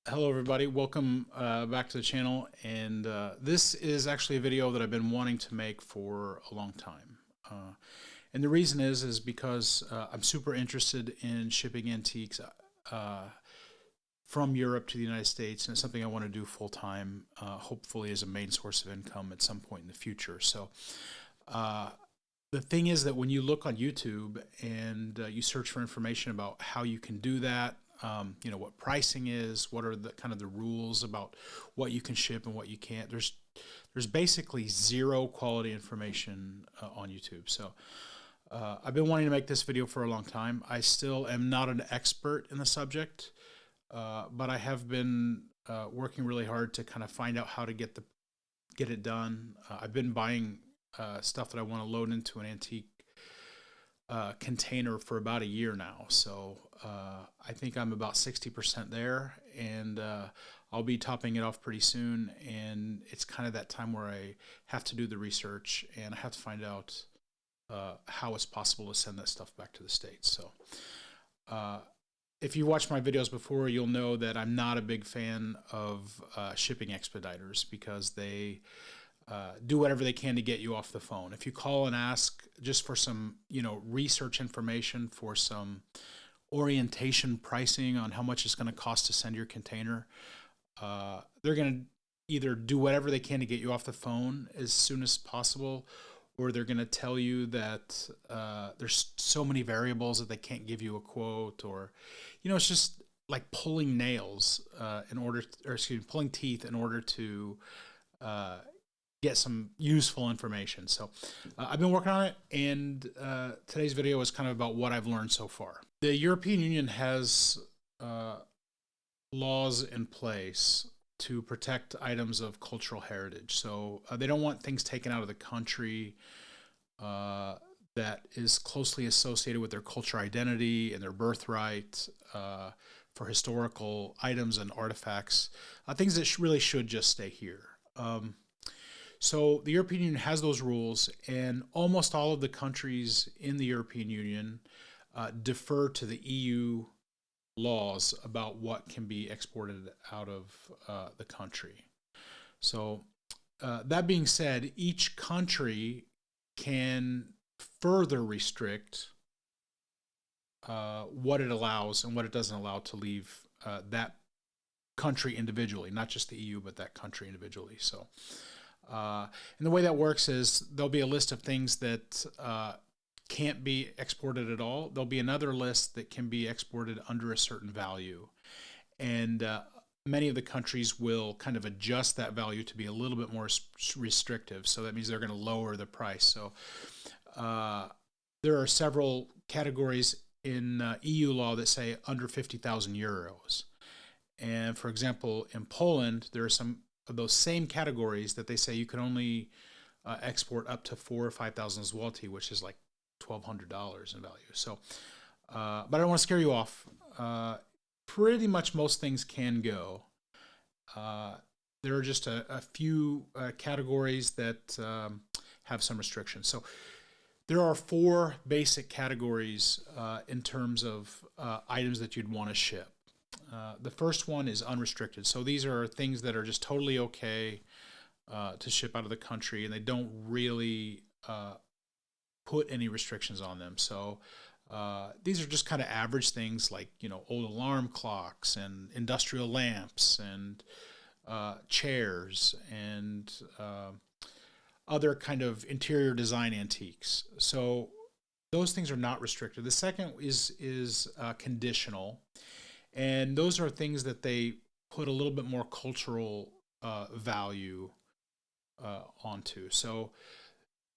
Hello everybody, welcome back to the channel, and this is actually a video that I've been wanting to make for a long time. And the reason is because I'm super interested in shipping antiques from Europe to the United States, and it's something I want to do full-time, hopefully as a main source of income at some point in the future. So the thing is that when you look on YouTube and you search for information about how you can do that, what pricing is, what are the kind of the rules about what you can ship and what you can't. There's basically zero quality information on YouTube. So I've been wanting to make this video for a long time. I still am not an expert in the subject, but I have been working really hard to kind of find out how to get it done. I've been buying stuff that I want to load into an antique container for about a year now, so I think I'm about 60% there, and I'll be topping it off pretty soon. And it's kind of that time where I have to do the research and I have to find out how it's possible to send that stuff back to the States. So if you watched my videos before, you'll know that I'm not a big fan of shipping expediters because they do whatever they can to get you off the phone. If you call and ask just for some, research information, for some orientation pricing on how much it's going to cost to send your container, they're going to either do whatever they can to get you off the phone as soon as possible, or they're going to tell you that there's so many variables that they can't give you a quote, or, it's just like pulling nails pulling teeth in order to get some useful information. So I've been working on it, and today's video is kind of about what I've learned so far. The European Union has laws in place to protect items of cultural heritage. So they don't want things taken out of the country that is closely associated with their cultural identity and their birthright, for historical items and artifacts, things that really should just stay here. So the European Union has those rules, and almost all of the countries in the European Union defer to the EU laws about what can be exported out of the country. So that being said, each country can further restrict what it allows and what it doesn't allow to leave that country individually, not just the EU, but that country individually. So and the way that works is there'll be a list of things that can't be exported at all. There'll be another list that can be exported under a certain value. And many of the countries will kind of adjust that value to be a little bit more restrictive. So that means they're going to lower the price. So there are several categories in EU law that say under 50,000 euros. And for example, in Poland, there are some of those same categories that they say you can only export up to 4,000 or 5,000 zloty, which is like $1,200 in value. So, but I don't want to scare you off. Pretty much most things can go. There are just a few categories that have some restrictions. So there are four basic categories in terms of items that you'd want to ship. The first one is unrestricted. So these are things that are just totally okay to ship out of the country, and they don't really put any restrictions on them. So these are just kind of average things like, old alarm clocks and industrial lamps and chairs and other kind of interior design antiques. So those things are not restricted. The second is conditional. And those are things that they put a little bit more cultural value onto. So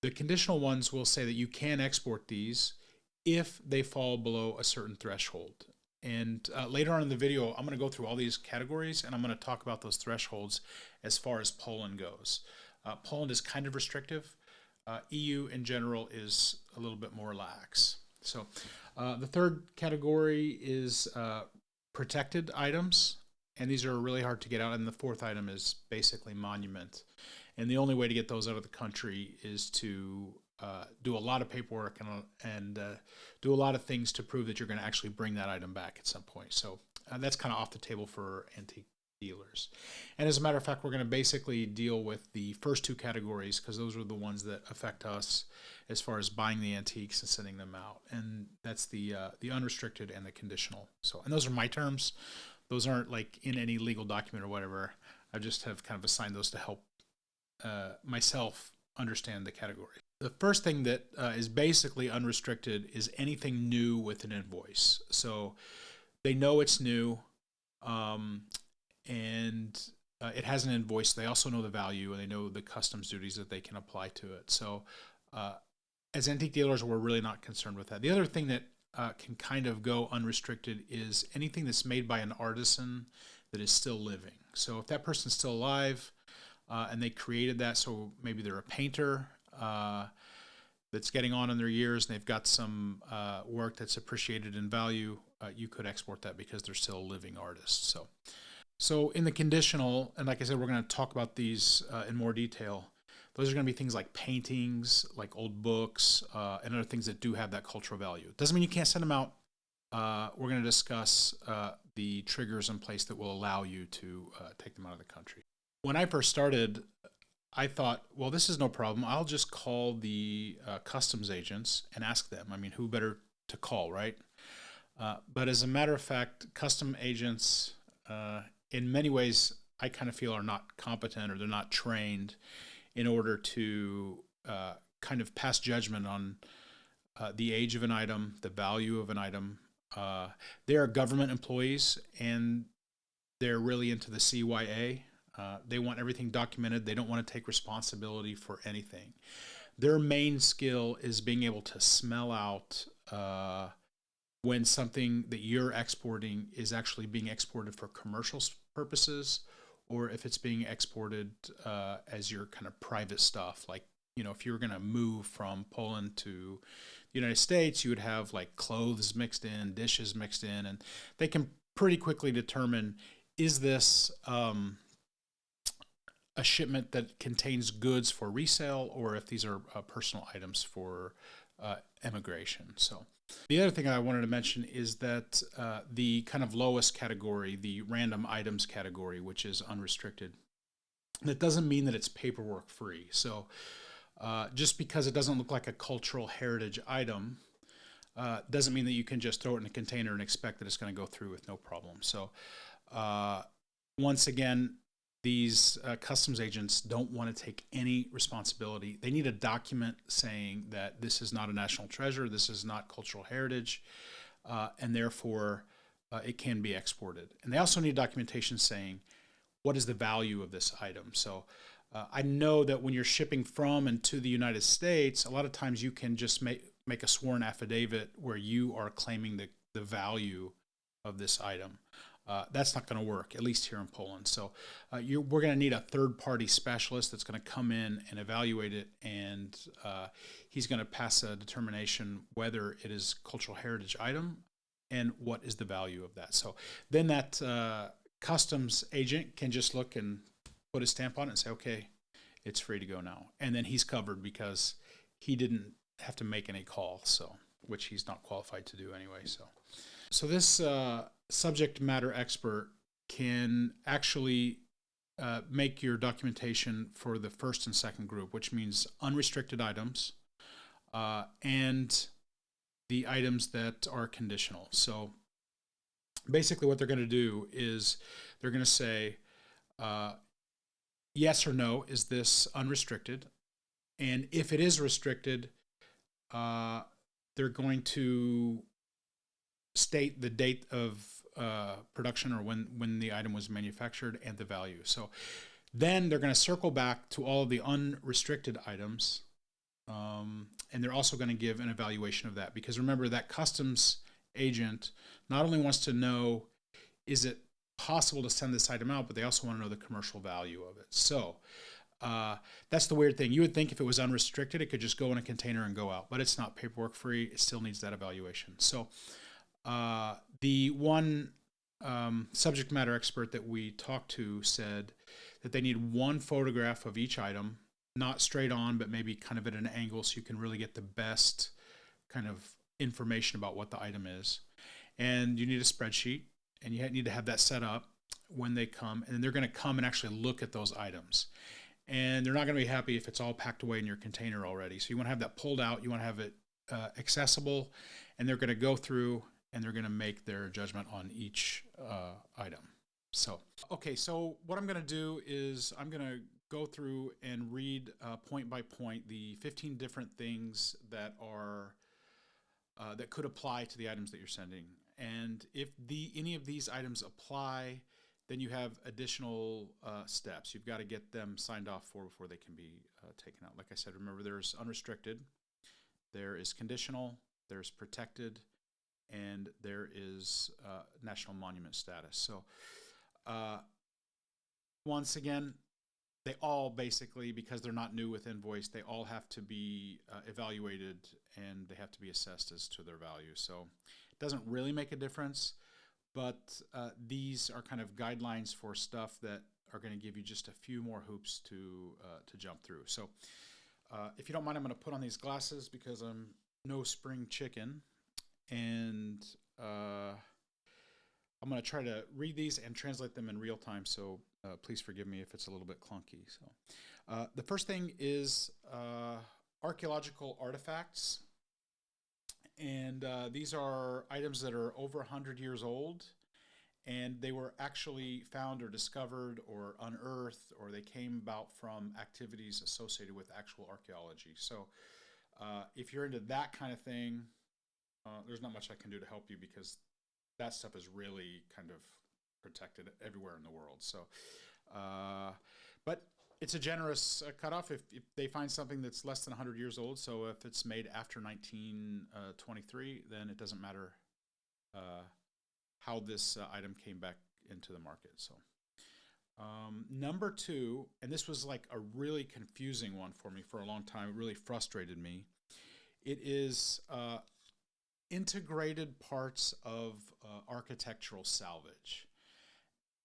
the conditional ones will say that you can export these if they fall below a certain threshold. And later on in the video, I'm going to go through all these categories, and I'm going to talk about those thresholds as far as Poland goes. Poland is kind of restrictive. EU in general is a little bit more lax. So the third category is protected items, and these are really hard to get out. And the fourth item is basically monument. And the only way to get those out of the country is to do a lot of paperwork and do a lot of things to prove that you're going to actually bring that item back at some point. So That's kind of off the table for antique dealers. And as a matter of fact, we're going to basically deal with the first two categories because those are the ones that affect us as far as buying the antiques and sending them out. And that's the unrestricted and the conditional. So, and those are my terms. Those aren't like in any legal document or whatever. I just have kind of assigned those to help myself understand the category. The first thing that is basically unrestricted is anything new with an invoice. So they know it's new, and it has an invoice. They also know the value, and they know the customs duties that they can apply to it. So as antique dealers, we're really not concerned with that. The other thing that can kind of go unrestricted is anything that's made by an artisan that is still living. So if that person's still alive and they created that, so maybe they're a painter that's getting on in their years and they've got some work that's appreciated in value, you could export that because they're still a living artist. So in the conditional, and like I said, we're going to talk about these in more detail. Those are going to be things like paintings, like old books, and other things that do have that cultural value. Doesn't mean you can't send them out. We're going to discuss the triggers in place that will allow you to take them out of the country. When I first started, I thought, well, this is no problem. I'll just call the customs agents and ask them. I mean, who better to call, right? But as a matter of fact, custom agents, in many ways, I kind of feel are not competent or they're not trained in order to kind of pass judgment on the age of an item, the value of an item. They are government employees, and they're really into the CYA. They want everything documented. They don't want to take responsibility for anything. Their main skill is being able to smell out when something that you're exporting is actually being exported for commercial purposes, or if it's being exported as your kind of private stuff. Like, you know, if you're going to move from Poland to the United States, you would have like clothes mixed in, dishes mixed in, and they can pretty quickly determine, is this a shipment that contains goods for resale, or if these are personal items for immigration. So the other thing I wanted to mention is that the kind of lowest category, the random items category, which is unrestricted, that doesn't mean that it's paperwork free. So just because it doesn't look like a cultural heritage item doesn't mean that you can just throw it in a container and expect that it's going to go through with no problem. So once again, these customs agents don't want to take any responsibility. They need a document saying that this is not a national treasure, this is not cultural heritage, and therefore it can be exported. And they also need documentation saying what is the value of this item. So I know that when you're shipping from and to the United States, a lot of times you can just make a sworn affidavit where you are claiming the value of this item. That's not going to work, at least here in Poland. So we're going to need a third-party specialist that's going to come in and evaluate it, and he's going to pass a determination whether it is cultural heritage item and what is the value of that. So then that customs agent can just look and put a stamp on it and say, okay, it's free to go now. And then he's covered because he didn't have to make any call, so which he's not qualified to do anyway. So this subject matter expert can actually make your documentation for the first and second group, which means unrestricted items and the items that are conditional. So basically what they're going to do is they're going to say, yes or no, is this unrestricted? And if it is restricted, they're going to state the date of production or when the item was manufactured and the value. So then they're going to circle back to all of the unrestricted items, and they're also going to give an evaluation of that, because remember that customs agent not only wants to know, is it possible to send this item out, but they also want to know the commercial value of it. So that's the weird thing. You would think if it was unrestricted, it could just go in a container and go out, but it's not paperwork free. It still needs that evaluation. So the one subject matter expert that we talked to said that they need one photograph of each item, not straight on, but maybe kind of at an angle so you can really get the best kind of information about what the item is. And you need a spreadsheet. and you need to have that set up when they come, and then they're going to come and actually look at those items. And they're not going to be happy if it's all packed away in your container already. So you want to have that pulled out. You want to have it accessible, and they're going to go through and they're going to make their judgment on each item. So, okay, so what I'm going to do is I'm going to go through and read point by point the 15 different things that are that could apply to the items that you're sending. And if any of these items apply, then you have additional steps. You've got to get them signed off for before they can be taken out. Like I said, remember, there's unrestricted, there is conditional, there's protected, and there is national monument status. So once again, they all basically, because they're not new with invoice, they all have to be evaluated and they have to be assessed as to their value. So it doesn't really make a difference, but these are kind of guidelines for stuff that are going to give you just a few more hoops to jump through. So if you don't mind, I'm going to put on these glasses because I'm no spring chicken, and I'm going to try to read these and translate them in real time, so please forgive me if it's a little bit clunky. So, the first thing is archaeological artifacts, and these are items that are over 100 years old, and they were actually found or discovered or unearthed, or they came about from activities associated with actual archaeology. So, if you're into that kind of thing, there's not much I can do to help you because that stuff is really kind of protected everywhere in the world. So, but it's a generous cutoff if they find something that's less than 100 years old. So if it's made after 1923, then it doesn't matter how this item came back into the market. So number two, and this was like a really confusing one for me for a long time. It really frustrated me. It is integrated parts of architectural salvage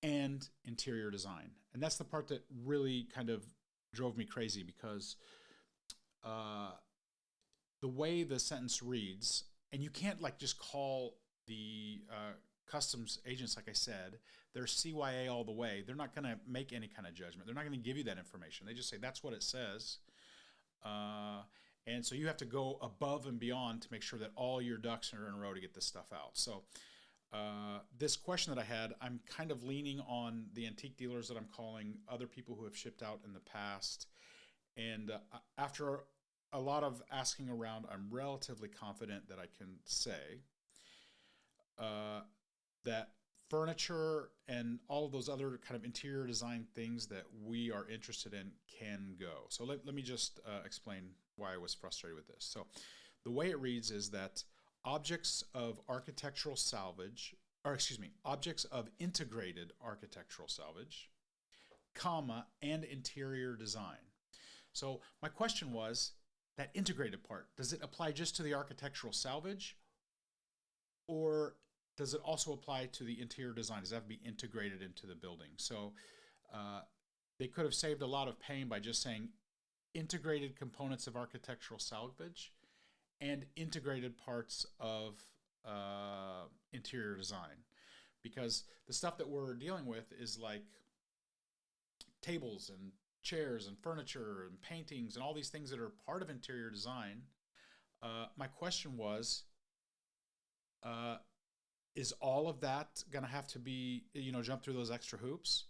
and interior design. And that's the part that really kind of drove me crazy because the way the sentence reads, and you can't like just call the customs agents, like I said, they're CYA all the way. They're not going to make any kind of judgment. They're not going to give you that information. They just say, that's what it says. And so you have to go above and beyond to make sure that all your ducks are in a row to get this stuff out. So this question that I had, I'm kind of leaning on the antique dealers that I'm calling, other people who have shipped out in the past. And after a lot of asking around, I'm relatively confident that I can say that furniture and all of those other kind of interior design things that we are interested in can go. So let me just explain why I was frustrated with this. So the way it reads is that objects of architectural salvage, or excuse me, objects of integrated architectural salvage, comma, and interior design. So my question was, that integrated part, does it apply just to the architectural salvage, or does it also apply to the interior design? Does that have to be integrated into the building? So they could have saved a lot of pain by just saying integrated components of architectural salvage and integrated parts of interior design, because the stuff that we're dealing with is like tables and chairs and furniture and paintings and all these things that are part of interior design. My question was, is all of that going to have to be, jump through those extra hoops?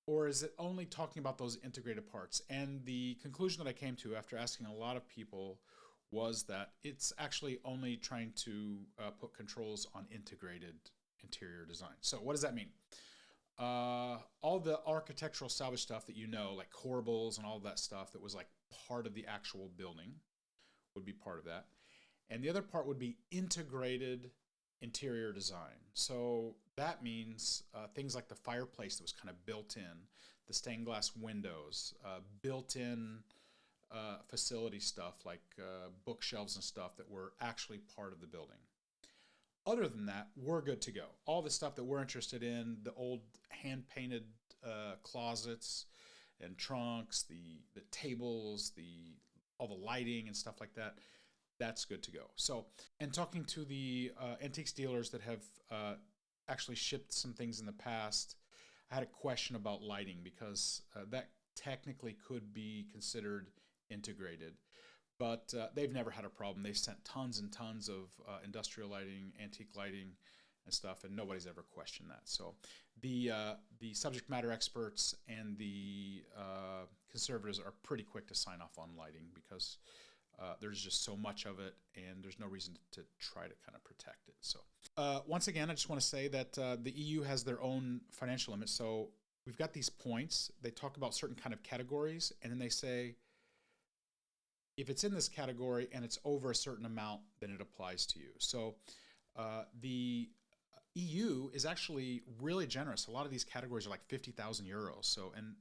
Or is it only talking about those integrated parts? And the conclusion that I came to after asking a lot of people was that it's actually only trying to put controls on integrated interior design. So what does that mean? All the architectural salvage stuff that like corbels and all that stuff that was like part of the actual building would be part of that. And the other part would be integrated interior design. So that means things like the fireplace that was kind of built in, the stained glass windows, built-in facility stuff like bookshelves and stuff that were actually part of the building. Other than that, we're good to go. All the stuff that we're interested in, the old hand-painted closets and trunks, the tables, all the lighting and stuff like that, that's good to go. So, and talking to the antiques dealers that have actually shipped some things in the past, I had a question about lighting because that technically could be considered integrated, but they've never had a problem. They've sent tons and tons of industrial lighting, antique lighting, and stuff, and nobody's ever questioned that. So the subject matter experts and the conservators are pretty quick to sign off on lighting because there's just so much of it, and there's no reason to try to kind of protect it. So once again, I just want to say that the EU has their own financial limits. So we've got these points. They talk about certain kind of categories, and then they say, if it's in this category and it's over a certain amount, then it applies to you. So the EU is actually really generous. A lot of these categories are like 50,000 euros. So, and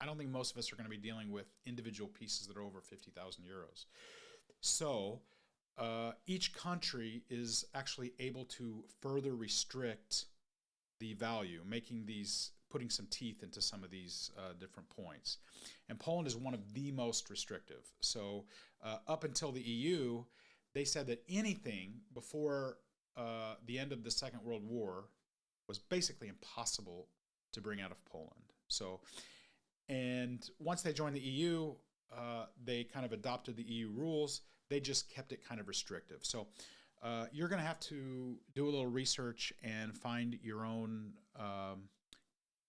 I don't think most of us are going to be dealing with individual pieces that are over 50,000 euros. So each country is actually able to further restrict the value, putting some teeth into some of these different points. And Poland is one of the most restrictive. So up until the EU, they said that anything before the end of the Second World War was basically impossible to bring out of Poland. So, and once they joined the EU, they kind of adopted the EU rules. They just kept it kind of restrictive. So you're going to have to do a little research and find your own,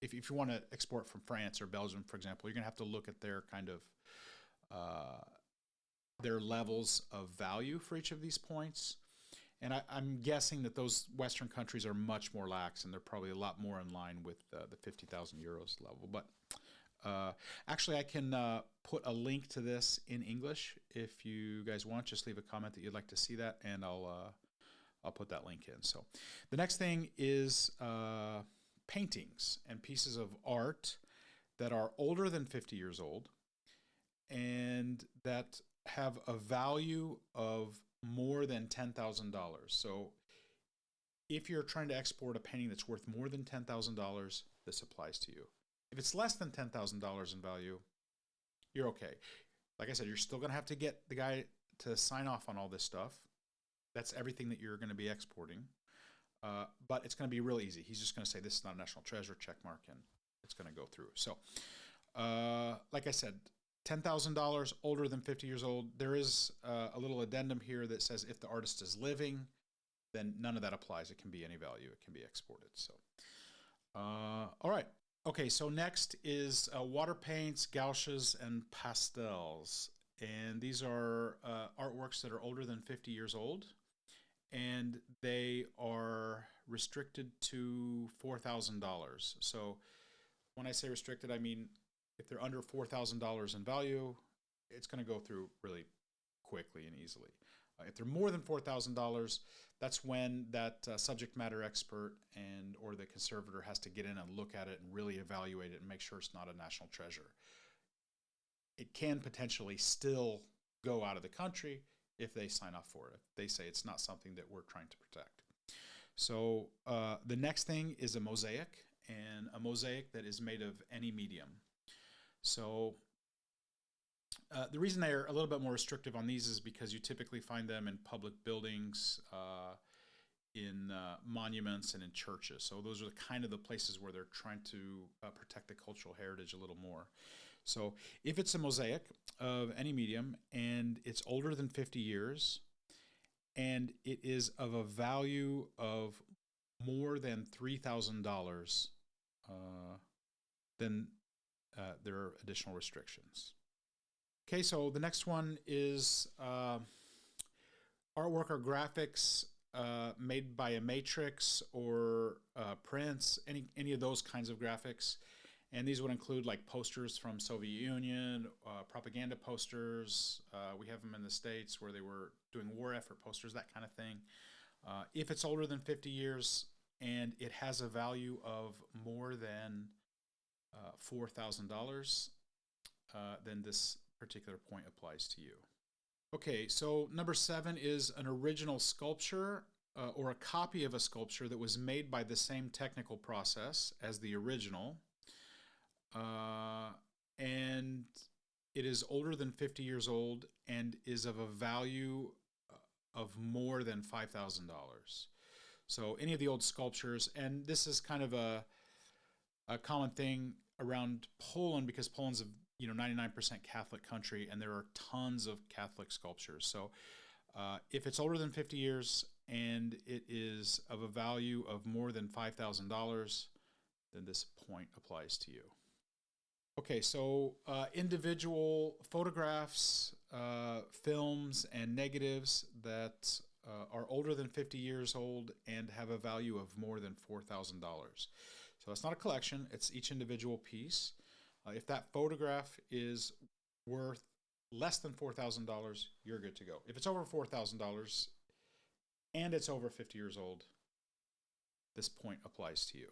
if you want to export from France or Belgium, for example, you're going to have to look at their kind of, their levels of value for each of these points. And I'm guessing that those Western countries are much more lax, and they're probably a lot more in line with the 50,000 euros level. But actually, I can put a link to this in English if you guys want. Just leave a comment that you'd like to see that, and I'll put that link in. So the next thing is paintings and pieces of art that are older than 50 years old and that have a value of more than $10,000. So if you're trying to export a painting that's worth more than $10,000, this applies to you. If it's less than $10,000 in value, you're okay. Like I said, you're still going to have to get the guy to sign off on all this stuff. That's everything that you're going to be exporting. But it's going to be real easy. He's just going to say, this is not a national treasure, check mark, and it's going to go through. So, like I said, $10,000 older than 50 years old. There is a little addendum here that says if the artist is living, then none of that applies. It can be any value. It can be exported. So, all right. Okay, so next is water paints, gouaches, and pastels. And these are artworks that are older than 50 years old. And they are restricted to $4,000. So when I say restricted, I mean if they're under $4,000 in value, it's going to go through really quickly and easily. If they're more than $4,000, that's when that subject matter expert or the conservator has to get in and look at it and really evaluate it and make sure it's not a national treasure. It can potentially still go out of the country if they sign off for it. If they say it's not something that we're trying to protect. So the next thing is a mosaic, and a mosaic that is made of any medium. So the reason they're a little bit more restrictive on these is because you typically find them in public buildings, in monuments, and in churches. So those are kind of the places where they're trying to protect the cultural heritage a little more. So if it's a mosaic of any medium and it's older than 50 years and it is of a value of more than $3,000, then there are additional restrictions. Okay, so the next one is artwork or graphics made by a matrix or prints, any of those kinds of graphics. And these would include like posters from Soviet Union, propaganda posters. We have them in the States where they were doing war effort posters, that kind of thing. If it's older than 50 years and it has a value of more than $4,000, then this particular point applies to you. Okay, so number 7 is an original sculpture or a copy of a sculpture that was made by the same technical process as the original. And it is older than 50 years old and is of a value of more than $5,000. So any of the old sculptures, and this is kind of a common thing around Poland because Poland's a 99% Catholic country, and there are tons of Catholic sculptures. So if it's older than 50 years and it is of a value of more than $5,000, then this point applies to you. Okay, so individual photographs, films, and negatives that are older than 50 years old and have a value of more than $4,000. So it's not a collection, it's each individual piece. If that photograph is worth less than $4,000, you're good to go. If it's over $4,000 and it's over 50 years old, this point applies to you.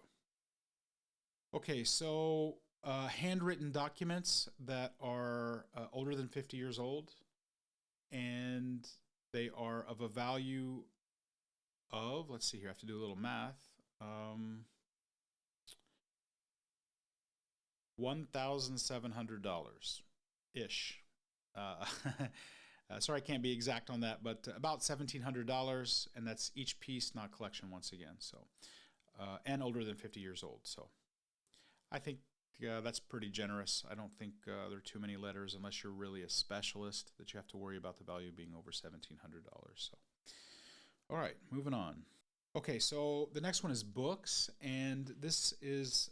Okay, so handwritten documents that are older than 50 years old and they are of a value of, let's see here, I have to do a little math, $1,700-ish. Sorry, I can't be exact on that, but about $1,700, and that's each piece, not collection once again. So, and older than 50 years old. So I think that's pretty generous. I don't think there are too many letters unless you're really a specialist that you have to worry about the value being over $1,700. So, all right, moving on. Okay, so the next one is books, and this is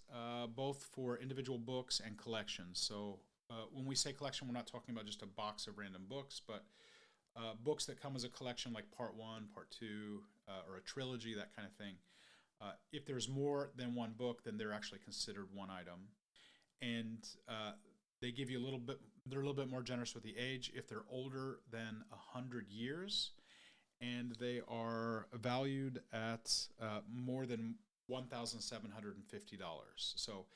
both for individual books and collections. So when we say collection, we're not talking about just a box of random books, but books that come as a collection like part 1, part 2, or a trilogy, that kind of thing. If there's more than one book, then they're actually considered one item. And they give you they're a little bit more generous with the age if they're older than 100 years. And they are valued at more than $1,750. So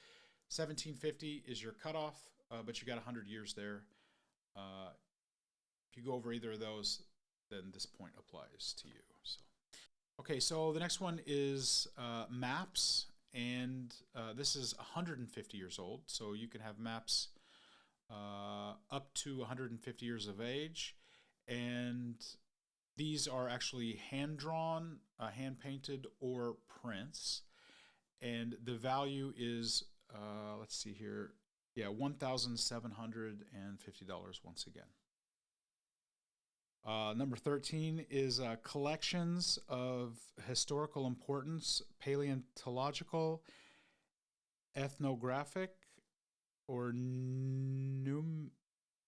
$1,750 is your cutoff, but you got 100 years there. If you go over either of those, then this point applies to you. So, okay, so the next one is maps, and this is 150 years old. So you can have maps up to 150 years of age, and these are actually hand-drawn, hand-painted, or prints. And the value is, let's see here, yeah, $1,750 once again. Number 13 is collections of historical importance, paleontological, ethnographic, or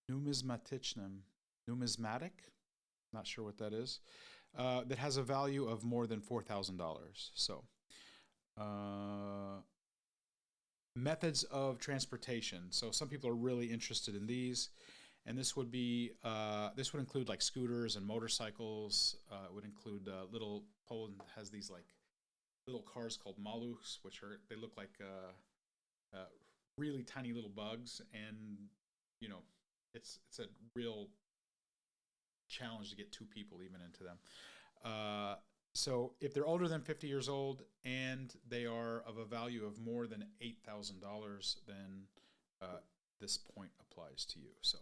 numismatic. Not sure what that is, that has a value of more than $4,000. So, methods of transportation. So some people are really interested in these, and this would include like scooters and motorcycles. It would include Poland has these like little cars called maluchs, they look like really tiny little bugs, and it's a real challenge to get two people even into them. So if they're older than 50 years old and they are of a value of more than $8,000, then this point applies to you. So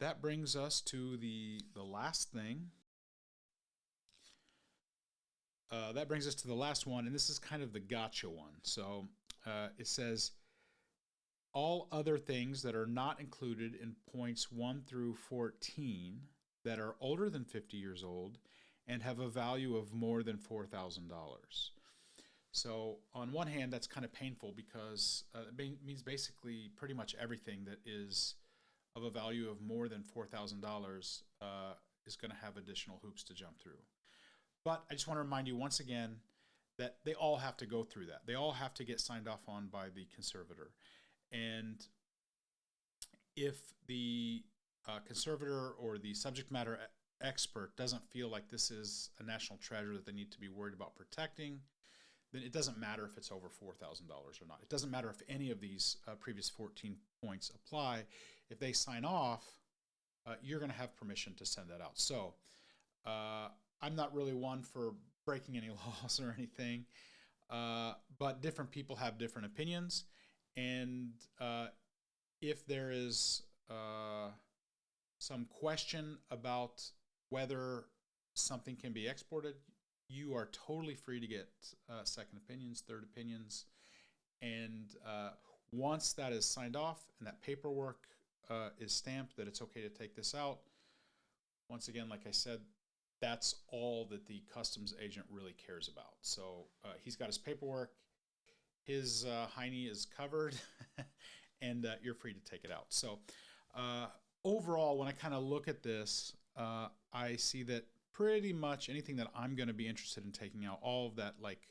that brings us to the last thing. That brings us to the last one, and this is kind of the gotcha one. So it says, all other things that are not included in points 1 through 14 that are older than 50 years old and have a value of more than $4,000. So on one hand, that's kind of painful because it means basically pretty much everything that is of a value of more than $4,000 is going to have additional hoops to jump through. But I just want to remind you once again that they all have to go through that. They all have to get signed off on by the conservator. And if the conservator or the subject matter expert doesn't feel like this is a national treasure that they need to be worried about protecting, then it doesn't matter if it's over $4,000 or not. It doesn't matter if any of these previous 14 points apply. If they sign off, you're going to have permission to send that out. So I'm not really one for breaking any laws or anything, but different people have different opinions. And if there is some question about whether something can be exported, you are totally free to get second opinions, third opinions. And once that is signed off and that paperwork is stamped that it's okay to take this out, once again, like I said, that's all that the customs agent really cares about. So he's got his paperwork, his hiney is covered, and you're free to take it out. So overall, when I kind of look at this, I see that pretty much anything that I'm going to be interested in taking out, all of that like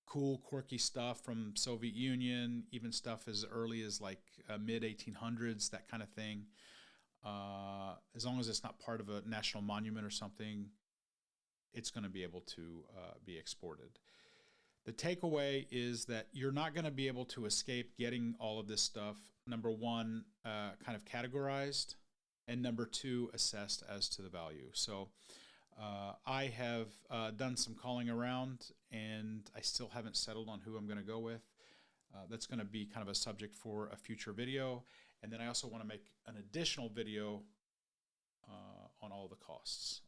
cool, quirky stuff from Soviet Union, even stuff as early as like mid 1800s, that kind of thing. As long as it's not part of a national monument or something, it's going to be able to be exported. The takeaway is that you're not going to be able to escape getting all of this stuff, number one, kind of categorized, and number two, assessed as to the value. So I have done some calling around, and I still haven't settled on who I'm going to go with. That's going to be kind of a subject for a future video. And then I also want to make an additional video on all the costs.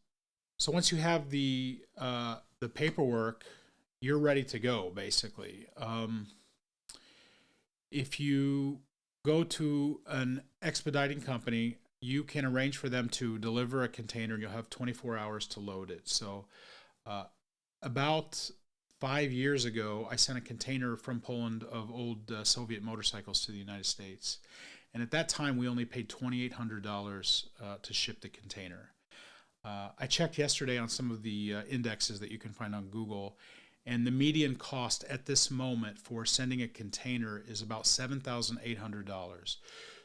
So once you have the paperwork, you're ready to go, basically. If you go to an expediting company, you can arrange for them to deliver a container, and you'll have 24 hours to load it. So about 5 years ago, I sent a container from Poland of old Soviet motorcycles to the United States. And at that time, we only paid $2,800 to ship the container. I checked yesterday on some of the indexes that you can find on Google, and the median cost at this moment for sending a container is about $7,800.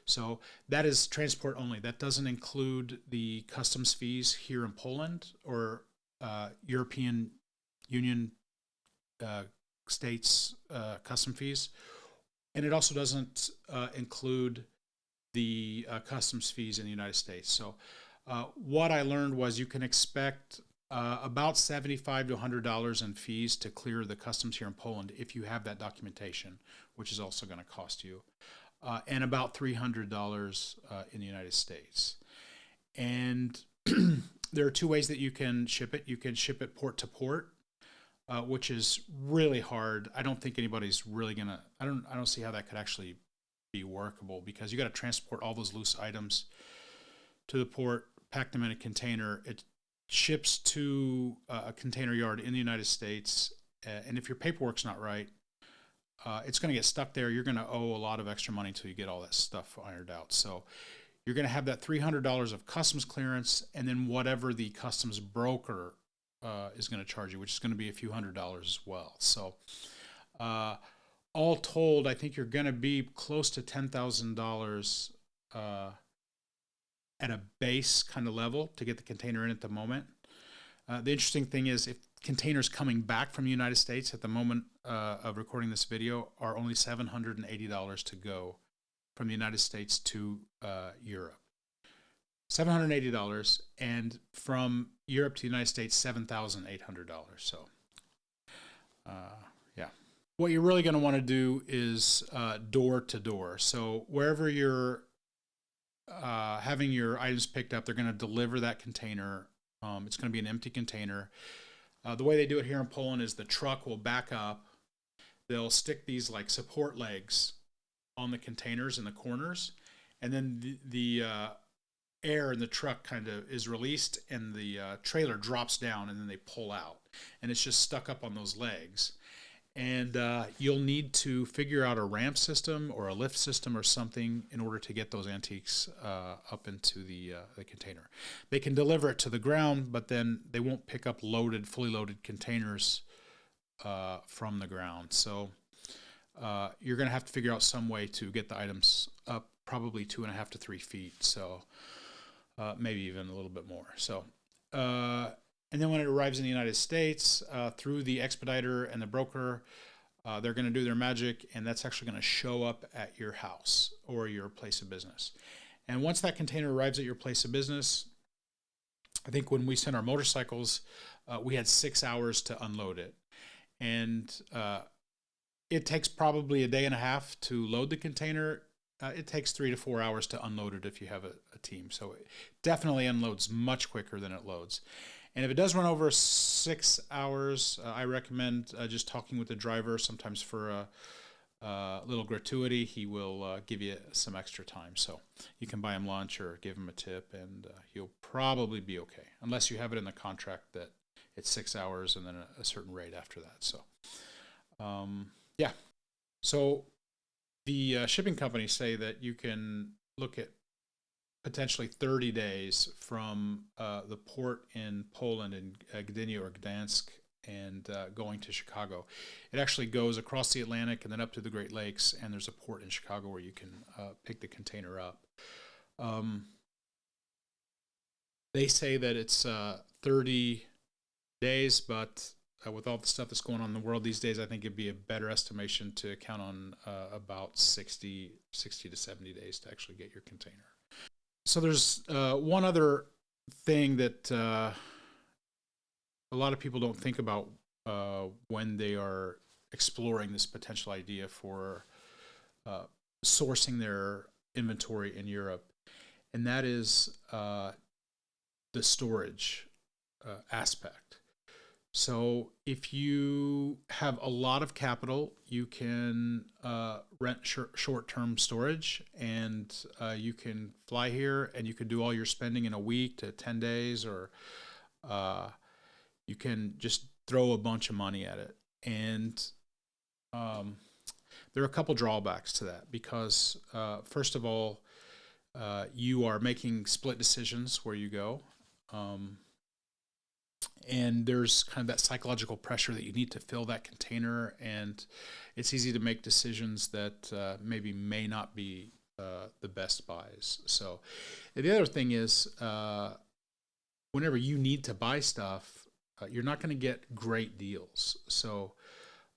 So that is transport only. That doesn't include the customs fees here in Poland or European Union states custom fees. And it also doesn't include the customs fees in the United States. So what I learned was you can expect about $75 to $100 in fees to clear the customs here in Poland if you have that documentation, which is also going to cost you, and about $300 in the United States. And there are two ways that you can ship it. You can ship it port to port, which is really hard. I don't think anybody's really gonna. I don't see how that could actually be workable, because you got to transport all those loose items to the port, pack them in a container. It ships to a container yard in the United States, and if your paperwork's not right, it's going to get stuck there. You're going to owe a lot of extra money until you get all that stuff ironed out. So you're going to have that $300 of customs clearance, and then whatever the customs broker is going to charge you, which is going to be a few $100s as well. So all told, I think you're going to be close to $10,000 at a base kind of level to get the container in at the moment. The interesting thing is, if containers coming back from the United States at the moment of recording this video are only $780 to go from the United States to Europe. $780, and from Europe to the United States, $7,800. So, yeah. What you're really going to want to do is door to door. So wherever you're having your items picked up, they're going to deliver that container. It's going to be an empty container. The way they do it here in Poland is the truck will back up. They'll stick these like support legs on the containers in the corners, and then the air in the truck kind of is released, and the trailer drops down, and then they pull out, and it's just stuck up on those legs. And you'll need to figure out a ramp system or a lift system or something in order to get those antiques up into the container. They can deliver it to the ground, but then they won't pick up fully loaded containers from the ground. So you're going to have to figure out some way to get the items up, probably 2.5 to 3 feet. So maybe even a little bit more. So. And then when it arrives in the United States, through the expediter and the broker, they're going to do their magic, and that's actually going to show up at your house or your place of business. And once that container arrives at your place of business, I think when we sent our motorcycles, we had 6 hours to unload it. And it takes probably a day and a half to load the container. It takes 3 to 4 hours to unload it if you have a team. So it definitely unloads much quicker than it loads. And if it does run over 6 hours, I recommend just talking with the driver. Sometimes for a little gratuity, he will give you some extra time. So you can buy him lunch or give him a tip, and he'll probably be okay, unless you have it in the contract that it's 6 hours and then a certain rate after that. So, yeah. So the shipping companies say that you can look at potentially 30 days from the port in Poland in Gdynia or Gdansk and going to Chicago. It actually goes across the Atlantic and then up to the Great Lakes, and there's a port in Chicago where you can pick the container up. They say that it's 30 days, but with all the stuff that's going on in the world these days, I think it'd be a better estimation to count on about 60 to 70 days to actually get your container. So there's one other thing that a lot of people don't think about when they are exploring this potential idea for sourcing their inventory in Europe, and that is the storage aspect. So if you have a lot of capital, you can rent short-term storage, and you can fly here and you can do all your spending in a week to 10 days, or you can just throw a bunch of money at it. And there are a couple drawbacks to that because, first of all, you are making split decisions where you go. And there's kind of that psychological pressure that you need to fill that container, and it's easy to make decisions that maybe may not be the best buys. So the other thing is whenever you need to buy stuff, you're not going to get great deals. So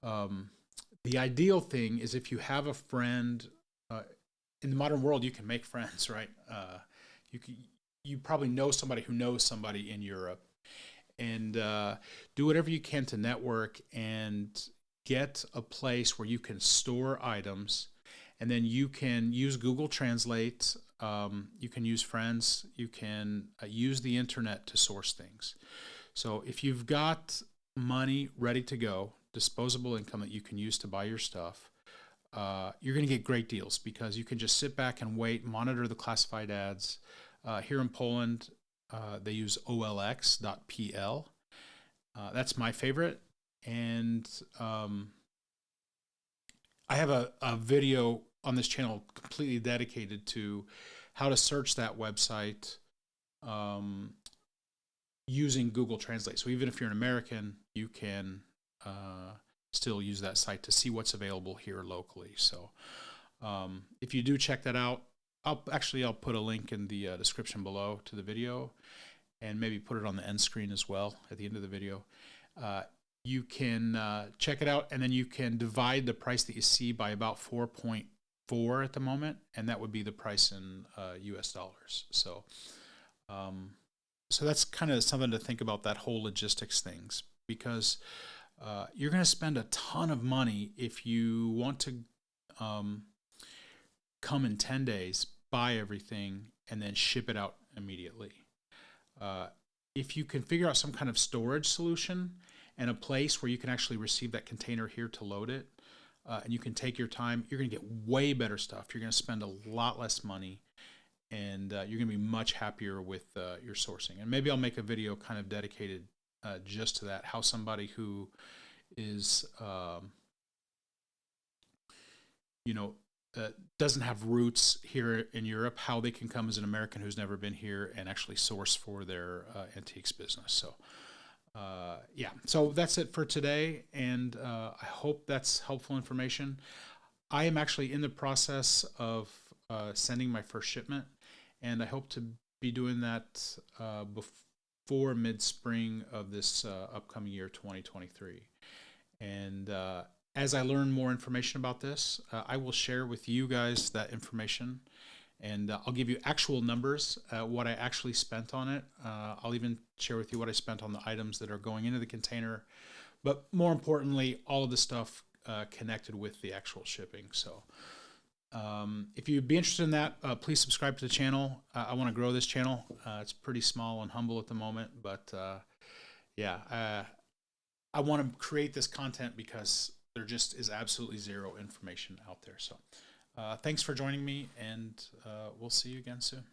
the ideal thing is if you have a friend. In the modern world, you can make friends, right? You probably know somebody who knows somebody in Europe. And do whatever you can to network and get a place where you can store items, and then you can use Google Translate, you can use friends, you can use the internet to source things. So if you've got money ready to go, disposable income that you can use to buy your stuff, you're going to get great deals because you can just sit back and wait, monitor the classified ads. Here in Poland, they use olx.pl. That's my favorite. And I have a video on this channel completely dedicated to how to search that website using Google Translate. So even if you're an American, you can still use that site to see what's available here locally. So if you do check that out, I'll put a link in the description below to the video, and maybe put it on the end screen as well at the end of the video. You can check it out, and then you can divide the price that you see by about 4.4 at the moment, and that would be the price in US dollars. So so that's kind of something to think about, that whole logistics things, because you're going to spend a ton of money if you want to come in 10 days, buy everything, and then ship it out immediately. If you can figure out some kind of storage solution and a place where you can actually receive that container here to load it, and you can take your time, you're going to get way better stuff. You're going to spend a lot less money, and you're going to be much happier with your sourcing. And maybe I'll make a video kind of dedicated just to that, how somebody who is, doesn't have roots here in Europe, how they can come as an American who's never been here and actually source for their antiques business. So, yeah, so that's it for today, and I hope that's helpful information. I am actually in the process of sending my first shipment, and I hope to be doing that before mid-spring of this upcoming year, 2023. And as I learn more information about this, I will share with you guys that information, and I'll give you actual numbers, what I actually spent on it. I'll even share with you what I spent on the items that are going into the container, but more importantly, all of the stuff connected with the actual shipping. So if you'd be interested in that, please subscribe to the channel. I want to grow this channel. It's pretty small and humble at the moment, but yeah, I want to create this content because there just is absolutely zero information out there. So thanks for joining me, and we'll see you again soon.